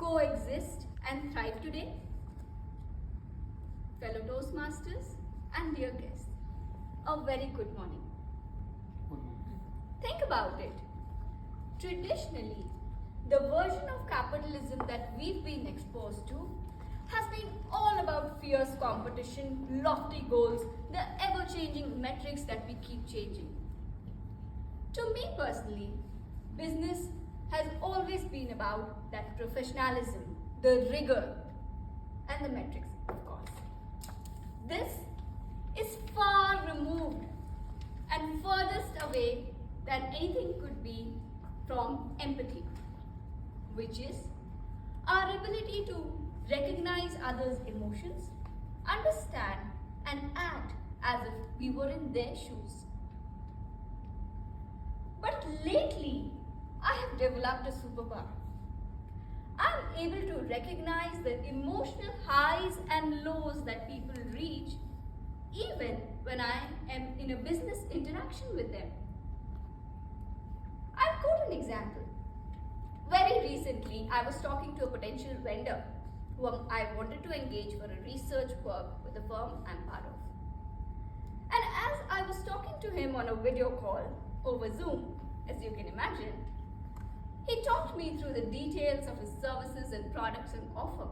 coexist and thrive today? Fellow Toastmasters and dear guests, a very good morning. Think about it. Traditionally, the version of capitalism that we've been exposed to has been all about fierce competition, lofty goals, the ever-changing metrics that we keep changing. To me personally, business has always been about that professionalism, the rigor, and the metrics, of course. This is far removed and furthest away than anything could be from empathy, which is our ability to recognize others' emotions, understand and act as if we were in their shoes. But lately, I have developed a superpower. I'm able to recognize the emotional highs and lows that people reach even when I am in a business interaction with them. I'll quote an example. Very recently, I was talking to a potential vendor whom I wanted to engage for a research work with the firm I'm part of. And as I was talking to him on a video call over Zoom, as you can imagine, he talked me through the details of his services and products and offer.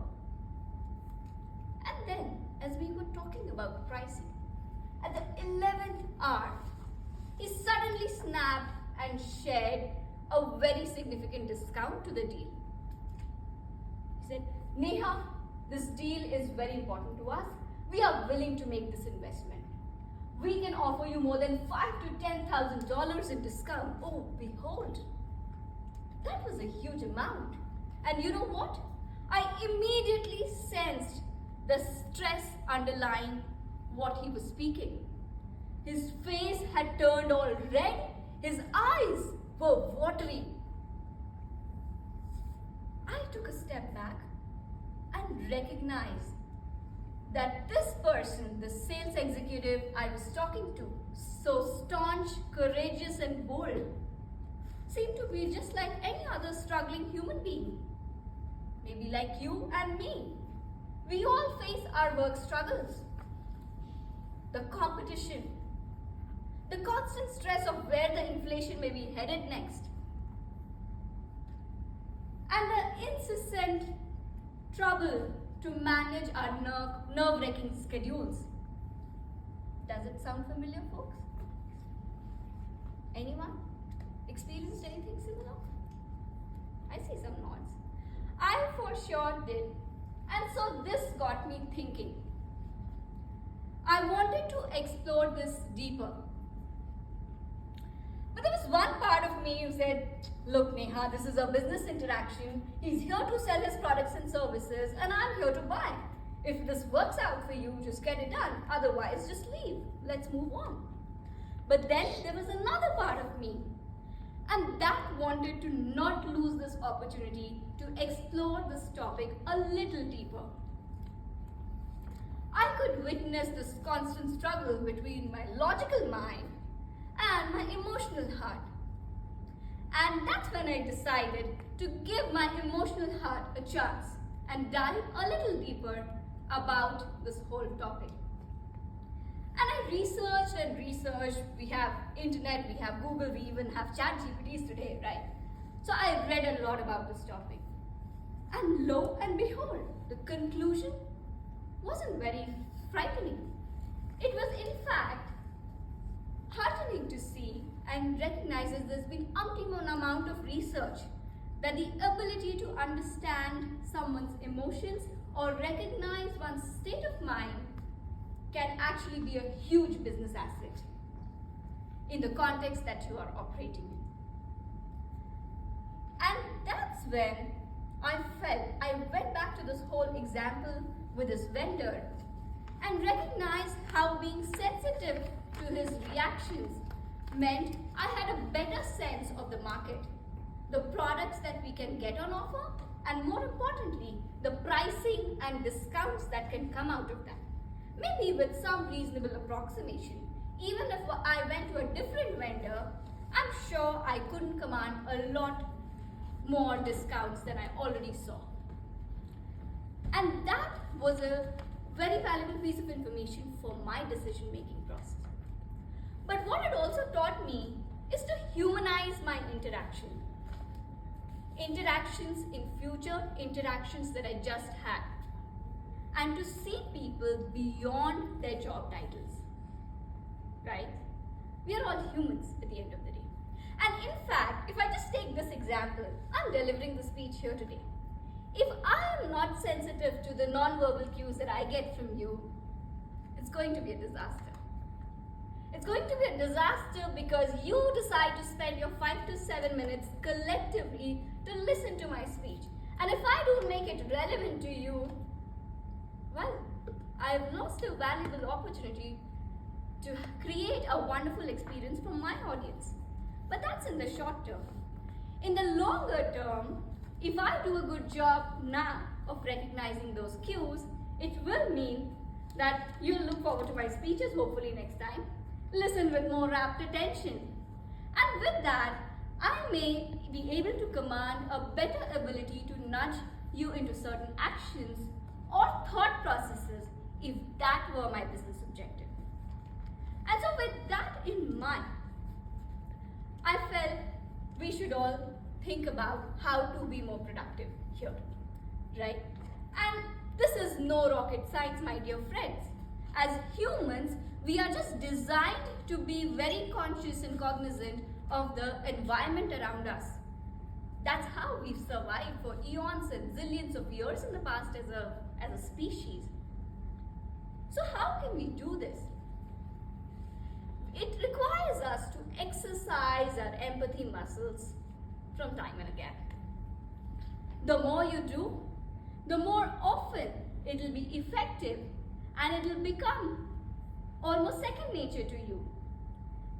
And then, as we were talking about pricing, at the 11th hour, he suddenly snapped and shared a very significant discount to the deal. He said, Neha, this deal is very important to us. We are willing to make this investment. We can offer you more than $5,000 to $10,000 in discount. Oh, behold. That was a huge amount. And you know what? I immediately sensed the stress underlying what he was speaking. His face had turned all red. His eyes were watery. I took a step back and recognized that this person, the sales executive I was talking to, so staunch, courageous and bold, seemed to be just like any other struggling human being. Maybe like you and me. We all face our work struggles. The competition, the constant stress of where the inflation may be headed next, and the incessant trouble to manage our nerve-wracking schedules. Does it sound familiar, folks? Anyone experienced anything similar? I see some nods. I for sure did. And so this got me thinking. I wanted to explore this deeper. But there was one part of me who said, look Neha, this is a business interaction. He's here to sell his products and services and I'm here to buy. If this works out for you, just get it done. Otherwise, just leave. Let's move on. But then there was another part of me, and that wanted to not lose this opportunity to explore this topic a little deeper. I could witness this constant struggle between my logical mind and my emotional heart. And that's when I decided to give my emotional heart a chance and dive a little deeper about this whole topic. And I researched and researched. We have internet, we have Google, we even have ChatGPTs today, right? So I read a lot about this topic. And lo and behold, the conclusion wasn't very frightening. It was in fact heartening to see and recognize that there's been umpteen amount of research that the ability to understand someone's emotions or recognize one's state of mind can actually be a huge business asset in the context that you are operating in. And that's when I went back to this whole example with this vendor and recognized how being sensitive to his reactions meant I had a better sense of the market, the products that we can get on offer, and more importantly, the pricing and discounts that can come out of that. Maybe with some reasonable approximation. Even if I went to a different vendor, I'm sure I couldn't command a lot more discounts than I already saw. And that was a very valuable piece of information for my decision making process. But what it also taught me is to humanize my interaction. Interactions in future, interactions that I just had. And to see people beyond their job titles. Right? We are all humans at the end of the day. And in fact, if I just take this example, I'm delivering the speech here today. If I am not sensitive to the non-verbal cues that I get from you, it's going to be a disaster. It's going to be a disaster because you decide to spend your 5 to 7 minutes collectively to listen to my speech. And if I don't make it relevant to you, well, I've lost a valuable opportunity to create a wonderful experience for my audience. But that's in the short term. In the longer term, if I do a good job now of recognizing those cues, it will mean that you'll look forward to my speeches hopefully next time, listen with more rapt attention. And with that, I may be able to command a better ability to nudge you into certain actions or thought processes if that were my business objective. And so with that in mind, I felt we should all think about how to be more productive here, right? And this is no rocket science, my dear friends. As humans, we are just designed to be very conscious and cognizant of the environment around us. That's how we've survived for eons and zillions of years in the past as a species. So how can we do this? It requires us to exercise our empathy muscles from time and again. The more you do, the more often it will be effective and it will become almost second nature to you,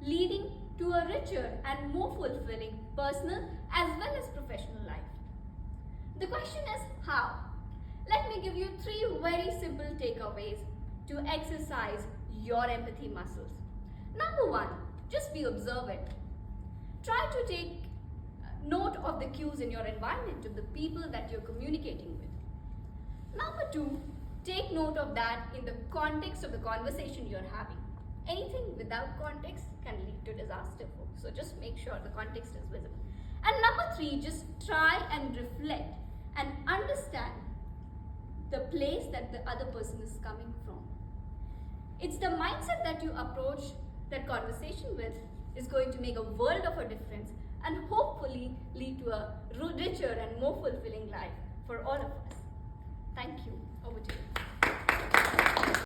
leading to a richer and more fulfilling personal as well as professional life. The question is how? Let me give you 3 very simple takeaways to exercise your empathy muscles. Number 1, just be observant. Try to take note of the cues in your environment, of the people that you're communicating with. Number 2, take note of that in the context of the conversation you're having. Anything without context can lead to disaster, folks. So just make sure the context is visible. And number 3, just try and reflect and understand the place that the other person is coming from. It's the mindset that you approach that conversation with is going to make a world of a difference and hopefully lead to a richer and more fulfilling life for all of us. Thank you.